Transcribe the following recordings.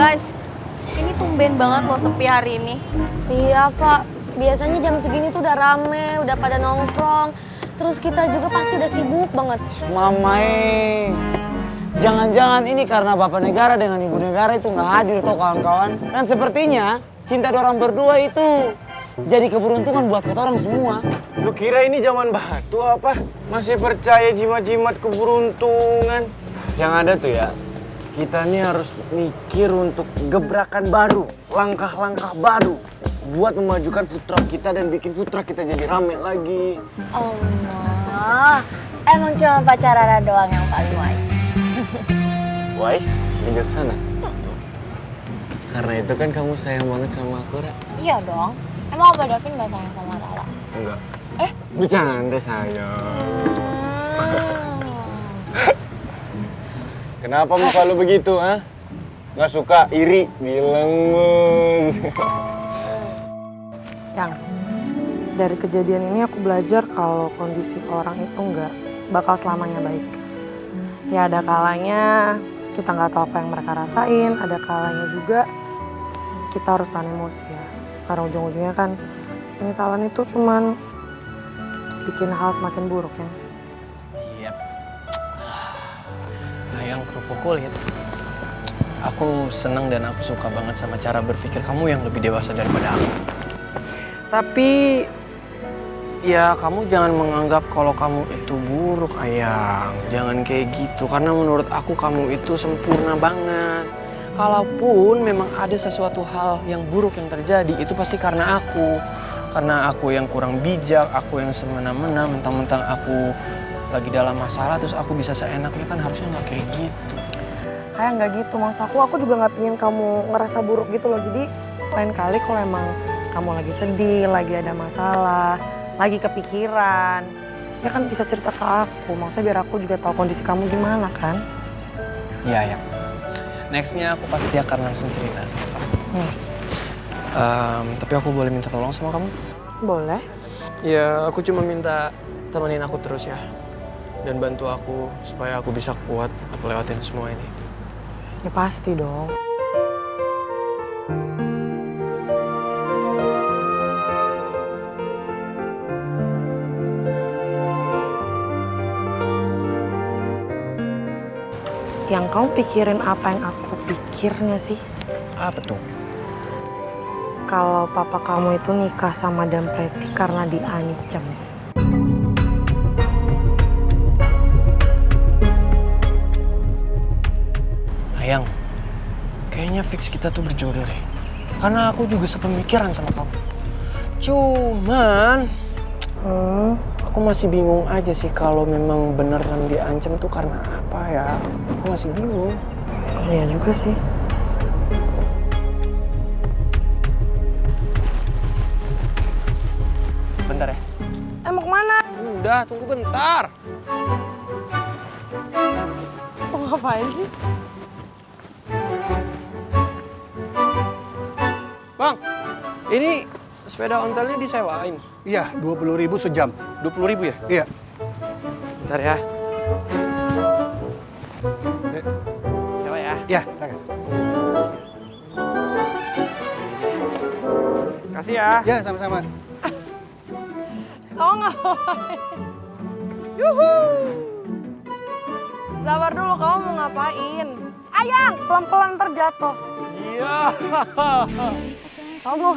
Guys, ini tumben banget loh sepi hari ini. Iya, Pak. Biasanya jam segini tuh udah rame, udah pada nongkrong. Terus kita juga pasti udah sibuk banget. Mamae, jangan-jangan ini karena bapak negara dengan ibu negara itu nggak hadir tuh kawan-kawan. Dan sepertinya cinta dorang berdua itu jadi keberuntungan buat kita orang semua. Lu kira ini zaman batu apa? Masih percaya jimat-jimat keberuntungan? Yang ada tuh ya, kita nih harus mikir untuk gebrakan baru, langkah-langkah baru buat memajukan food truck kita dan bikin food truck kita jadi rame lagi. Allah, emang cuma pacar Rara doang yang paling wise. Wise, bijaksana. Karena itu kan kamu sayang banget sama aku, Ra. Iya dong. Emang Opa Davin gak sayang sama Rara? Enggak. Bercanda sayang. Kenapa muka lu begitu, ha? Nggak suka, iri, bilang mus. Yang dari kejadian ini aku belajar kalau kondisi orang itu nggak bakal selamanya baik. Ya ada kalanya kita nggak tahu apa yang mereka rasain, ada kalanya juga kita harus tahan emosi ya. Karena ujung-ujungnya kan penyesalan itu cuman bikin hal semakin buruk ya. Yap. Ayang kerupuk kulit. Aku senang dan aku suka banget sama cara berpikir kamu yang lebih dewasa daripada aku. Tapi ya kamu jangan menganggap kalau kamu itu buruk, Ayang. Jangan kayak gitu, karena menurut aku kamu itu sempurna banget. Kalaupun memang ada sesuatu hal yang buruk yang terjadi, itu pasti karena aku. Karena aku yang kurang bijak, aku yang semena-mena, mentang-mentang aku lagi dalam masalah, terus aku bisa seenaknya, kan harusnya nggak kayak gitu. Kayak nggak gitu, maksud aku juga nggak pengen kamu ngerasa buruk gitu loh. Jadi lain kali kalau emang kamu lagi sedih, lagi ada masalah, lagi kepikiran, ya kan bisa cerita ke aku. Maksudnya biar aku juga tahu kondisi kamu gimana kan. Iya, Ayang. Nextnya aku pasti akan langsung cerita sama kamu. Tapi aku boleh minta tolong sama kamu? Boleh. Ya, aku cuma minta temenin aku terus ya. Dan bantu aku supaya aku bisa kuat untuk lewatin semua ini. Ya pasti dong. Yang kamu pikirin apa yang aku pikirnya sih? Apa tuh? Kalau papa kamu itu nikah sama Dan Preti karena diancam. Ayang, kayaknya fix kita tuh berjodoh deh. Karena aku juga sepemikiran sama kamu. Cuman, aku masih bingung aja sih kalau memang beneran diancam tuh karena apa ya. Aku masih bingung. Iya juga sih. Bentar ya. Mau kemana? Udah, tunggu bentar. Mau ngapain sih? Bang, ini sepeda ontelnya disewain. Iya, 20.000 sejam. 20.000 ya? Iya. Bentar ya. Eh, Sewa ya. Iya, silakan. Kasih ya. Ya, sama-sama. Kamu ngapain? Yuhu! Sabar dulu, kamu mau ngapain? Ayang, pelan-pelan terjatuh. Iya. Kamu mau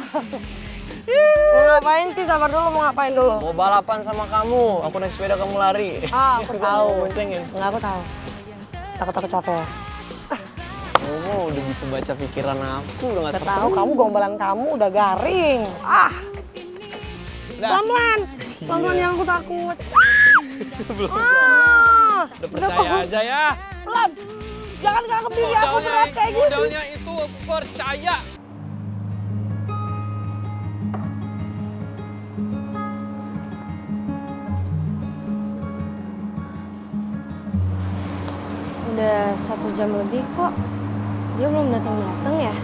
ngapain sih? Sabar dulu, mau ngapain dulu? Mau balapan sama kamu. Aku naik sepeda, kamu lari. Ah, aku tahu. Boncengin. Enggak, aku tahu. Takut capek ya? Kamu udah bisa baca pikiran aku, udah gak Udah tahu, kamu gombalan kamu udah garing. Pelan-pelan. Pelan-pelan yang aku takut. Belum Udah percaya aja ya. Pelan. Jangan nganggep diri aku berat kayak gitu. Modalnya itu percaya. Udah 1 jam lebih kok. Dia belum datang-datang ya?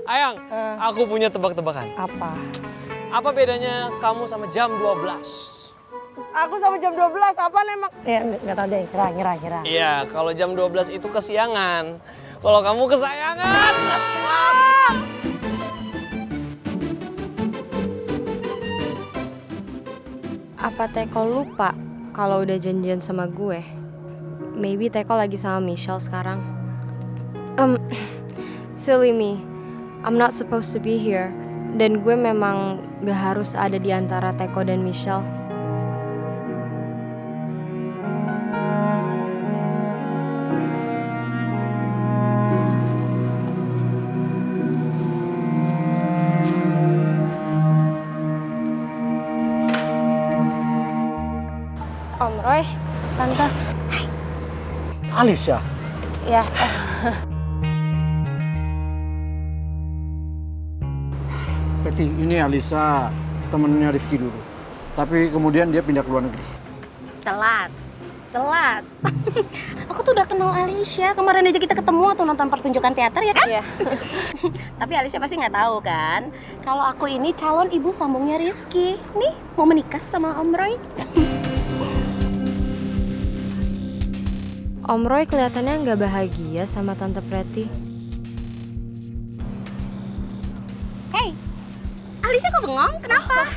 Ayang, aku punya tebak-tebakan. Apa? Apa bedanya kamu sama jam 12? Aku sama jam 12, apaan emang? Ya nggak tahu deh, kira. Iya, kalau jam 12 itu kesiangan. Kalau kamu kesayangan. Apa Teko lupa kalau udah janjian sama gue? Maybe Teko lagi sama Michelle sekarang. Silly me. I'm not supposed to be here. Dan gue memang gak harus ada di antara Teko dan Michelle. Om Roy, Tante. Alicia. Ya, Berarti ini Alisa temennya Rifki dulu. Tapi kemudian dia pindah ke luar negeri. Telat. Aku tuh udah kenal Alicia. Kemarin aja kita ketemu atau nonton pertunjukan teater ya kan? Iya. Tapi Alicia pasti nggak tahu kan kalau aku ini calon ibu sambungnya Rifki. Nih mau menikah sama Om Roy. Om Roy kelihatannya nggak bahagia sama Tante Preti. Hey, Alicia kok bengong? Kenapa?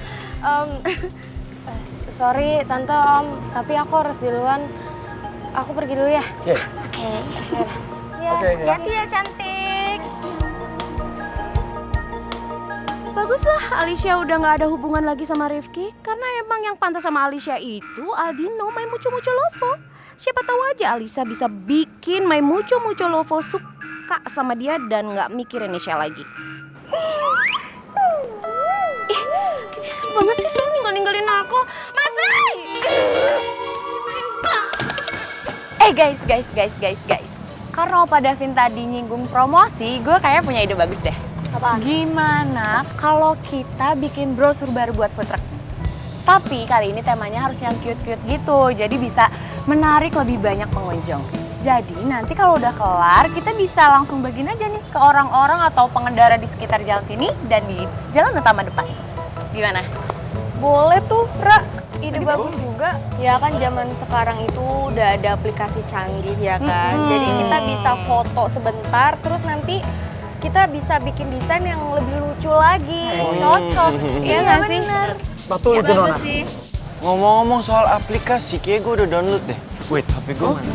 Sorry Tante Om, tapi aku harus duluan. Aku pergi dulu ya. Oke. Oke. Ya. Oke, ya. Hati ya cantik. Baguslah Alicia udah nggak ada hubungan lagi sama Rifki. Karena emang yang pantas sama Alicia itu Aldino main mucu-mucu Lovo. Siapa tahu aja Alicia bisa bikin main mucu-mucu Lovo suka sama dia dan nggak mikirin Michelle lagi. Ih, bisa banget sih selalu ninggalin aku. Mas Ray! Guys. Karena Opa Davin tadi nyinggung promosi, gue kayaknya punya ide bagus deh. Apa? Gimana kalau kita bikin brosur baru buat food truck? Tapi kali ini temanya harus yang cute-cute gitu, jadi bisa menarik lebih banyak pengunjung. Jadi nanti kalau udah kelar, kita bisa langsung bagiin aja nih ke orang-orang atau pengendara di sekitar jalan sini dan di jalan utama depan. Gimana? Boleh tuh, Ra. Ide bagus juga. Ya kan zaman sekarang itu udah ada aplikasi canggih ya kan. Jadi kita bisa foto sebentar, terus nanti kita bisa bikin desain yang lebih lucu lagi. Cocok. Iya nggak sih? Betul itu Nona. sih. Ngomong-ngomong soal aplikasi, kayaknya gue udah download deh. Wait, HP gue mana?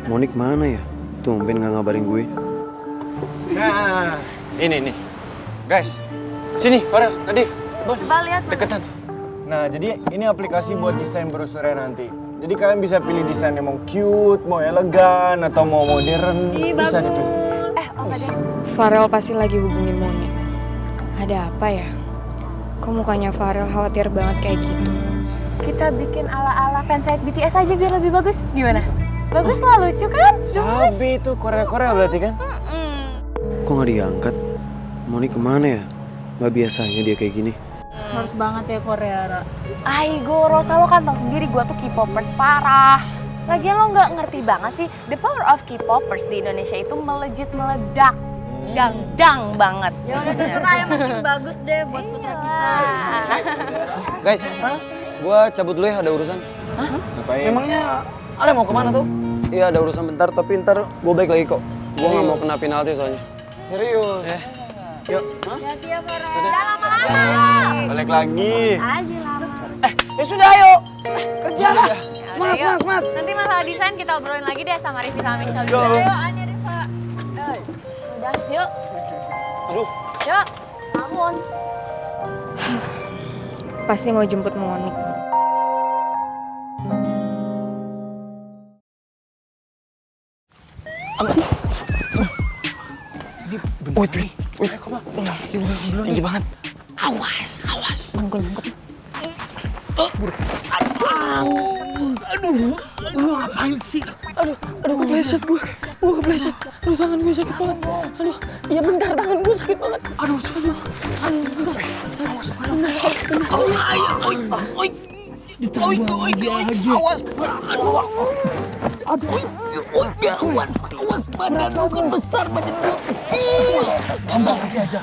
Monik mana ya? Tumben nggak ngabarin gue. Nah, ini nih. Guys, sini Farel, Nadif. Coba lihat. Deketan. Nah, jadi ini aplikasi buat desain brosurnya nanti. Jadi kalian bisa pilih desain yang mau cute, mau elegan, atau mau modern. Bisa dipilih. Farel pasti lagi hubungin Moni. Ada apa ya? Kok mukanya Farel khawatir banget kayak gitu? Kita bikin ala-ala fansite BTS aja biar lebih bagus. Gimana? Bagus lah, lucu kan? Gemes. Sabi itu Korea-Korea berarti kan? Kok nggak diangkat? Monik kemana ya? Nggak biasanya dia kayak gini. Harus banget ya Korea, Ra. Aigo, Rosa lo kan tau sendiri gue tuh K-popers parah. Lagian lo nggak ngerti banget sih, the power of K-popers di Indonesia itu melejit meledak. Dang banget. Ya udah terserah yang penting bagus deh buat putra kita. Guys, gua cabut dulu ya, ada urusan. Ngapain? Memangnya ada mau kemana tuh? Iya ada urusan bentar, tapi ntar gua balik lagi kok. Gua nggak mau kena penalti soalnya. Serius? Yuk. Hati ya Farel. Udah lama-lama. Balik lagi. Aja lama. Ya sudah ayo. Kerja lah. Semangat. Nanti masalah desain kita obrolin lagi deh sama Rifki sama Michelle. Go. Ayo, Anya Desa. Udah, yuk. Aduh. Yuk. Bangun. Pasti mau jemput Monik. Wait. Tinggi banget. Awas. Lu ngapain sih? Aduh, kepleset gue. Aduh, tangan gue sakit banget. Aduh, iya bentar, tangan gue sakit banget. Aduh, bentar. Ditambah lagi aja. Awas, awas, badan lu kan besar, badan lu kecil. Tambah lagi aja.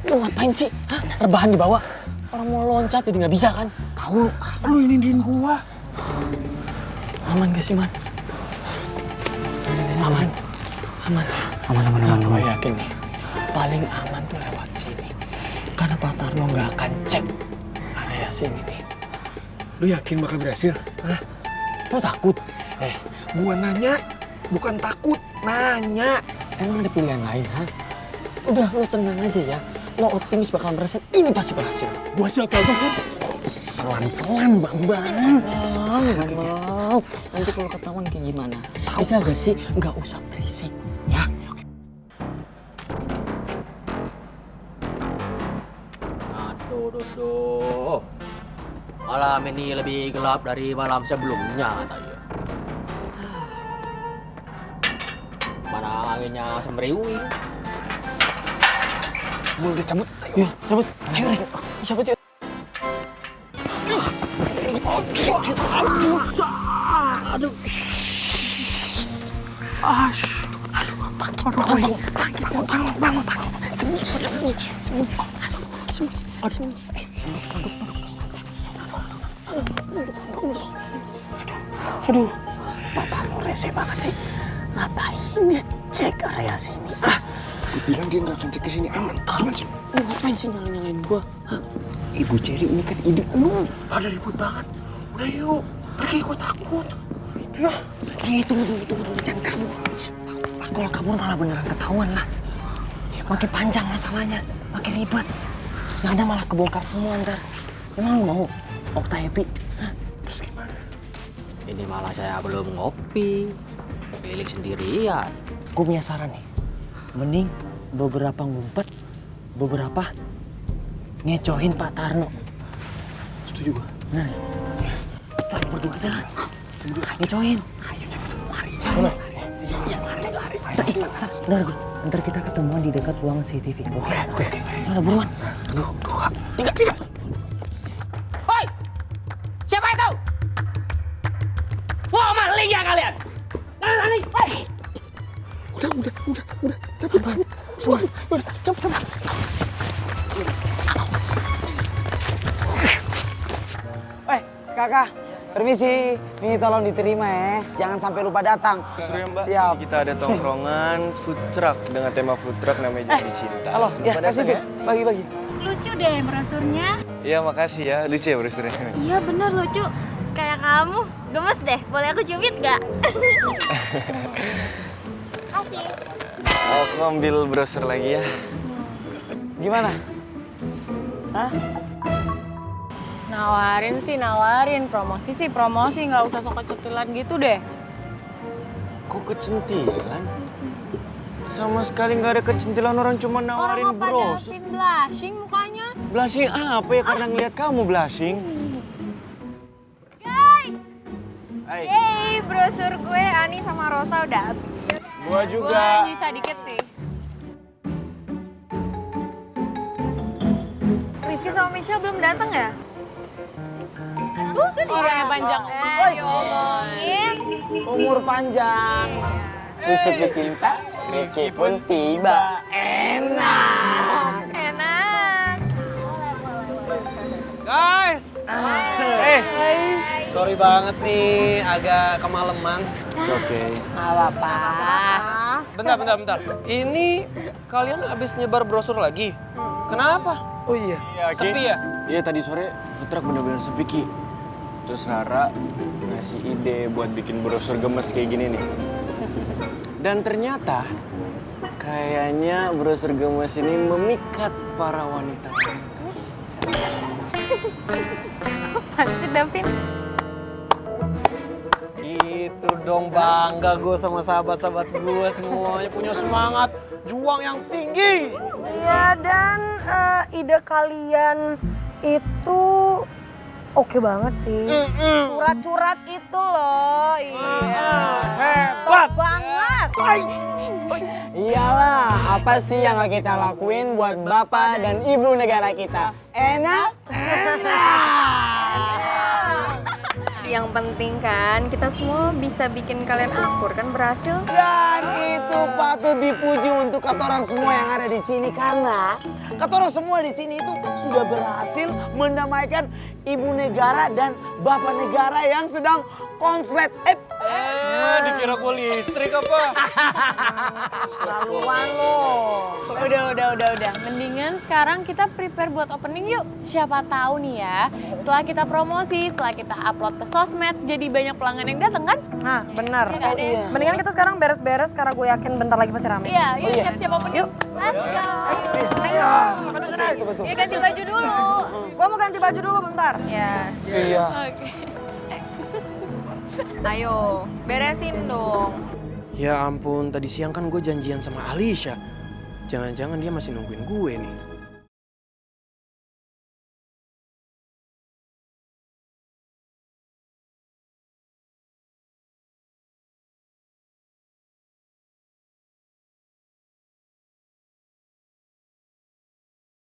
Lu ngapain sih? Hah? Rebahan di bawah. Orang mau loncat jadi nggak bisa kan? Tahu lu ini din gua. Aman gak sih, Man? Aman. Gue yakin nih, paling aman tuh lewat sini. Karena Pak Tarno nggak akan cek area sini nih. Lu yakin bakal berhasil? Hah? Lo takut? Gua nanya, bukan takut, nanya. Emang ada pilihan lain, ha? Udah, lo tenang aja ya. Lo optimis bakal berhasil, ini pasti berhasil. Gua siapa? Pelan-pelan, Bambang. Bang. Nanti kalau ketahuan kayak gimana? Bisa gak sih nggak usah berisik, ya? Aduh. Malam ini lebih gelap dari malam sebelumnya, katanya. Mana anginnya semriwing. Boleh cabut? Ayo, cabut. Ayo, Rek. Cabut yuk. Aduh, Bapak lo rese banget sih. Ngapain dia cek area sini? Gue bilang dia nggak akan cek ke sini, aman. Gimana sih? Lu ngapain sih nyalain gua? Hah? Ibu Ceri ini kan ide lu. Pada ribut banget. Udah yuk, pergi, gue takut. Ayo. Tunggu dulu, jangan kabur. Kalau kabur malah beneran ketahuan lah. Makin panjang masalahnya, makin ribet. Nggak ada malah kebongkar semua ntar. Emang lu mau Okta happy? Hah? Terus gimana? Ini malah saya belum ngopi. Keliling sendirian. Gue punya saran nih. Mending beberapa ngumpet, beberapa ngecohin Pak Tarno. Setuju gue. Nah, kita berdua aja lah. Ngecohin. Ayo, lari. Lari. Bener, ntar kita ketemuan di dekat ruangan CCTV. Oke. Udah buruan. 1, 2, 3. Hoi! Siapa itu? Wah, maling ya kalian? Lari. Hei! Udah. Cabut. Kakak, permisi. Nih tolong diterima ya. Jangan sampai lupa datang. Surya, Mbak. Siap. Kita ada tongkrongan food truck dengan tema food truck namanya Janji Cinta. Halo, ya Lupa kasih datang tuh. Bagi-bagi. Lucu deh brosurnya. Iya, makasih ya. Lucu ya brosurnya. Iya bener lucu. Kayak kamu. Gemes deh. Boleh aku cubit gak? Kasih. Aku ambil brosur lagi ya. Gimana? Hah? Nawarin. Promosi sih promosi. Nggak usah sok kecentilan gitu deh. Kok kecentilan? Sama sekali nggak ada kecentilan, orang cuma nawarin Orang apa brosur. Davin blushing mukanya. Blushing apa ya? Karena ngeliat kamu blushing. Yeay, brosur gue Ani sama Rosa udah habis. Gua juga. Gue bisa dikit sih. Rifki sama Michelle belum datang ya? Tuh kan orangnya panjang. Diomongin. Umur panjang. Cucu cinta, Rifki pun tiba. Enak. Guys! Sorry banget nih, agak kemalaman. Oke. Nggak apa-apa. Bentar. Ini kalian habis nyebar brosur lagi? Kenapa? Oh iya. Sepi ya? Iya, tadi sore food truck bener-bener sepi, Ki. Terus Rara ngasih ide buat bikin brosur gemes kayak gini nih. Dan ternyata kayaknya brosur gemes ini memikat para wanita. Apaan sih Davin? Gitu dong, bangga gue sama sahabat-sahabat gue semuanya punya semangat juang yang tinggi. Iya, dan ide kalian itu oke banget sih. Surat-surat itu loh, iya. Hebat Banget. Iyalah, apa sih yang gak kita lakuin buat bapak dan ibu negara kita? Enak? Yang penting kan kita semua bisa bikin kalian akur kan berhasil. Dan itu patut dipuji untuk katorang semua yang ada di sini karena katorang semua di sini itu sudah berhasil mendamaikan ibu negara dan bapak negara yang sedang konslet. dikira gua listrik apa? Laluan lo. Udah. Mendingan sekarang kita prepare buat opening yuk. Siapa tahu nih ya, setelah kita promosi, setelah kita upload ke sosmed, jadi banyak pelanggan yang datang kan? Nah, benar. Iya. Mendingan kita sekarang beres-beres karena gue yakin bentar lagi pasti rame. Iya, yuk siap-siap opening. Yuk. Let's go. Betul. Ya ganti baju dulu. Gue mau ganti baju dulu bentar. Ya. Iya. Oke. Ayo, beresin dong. Ya ampun, tadi siang kan gue janjian sama Alicia. Jangan-jangan dia masih nungguin gue nih.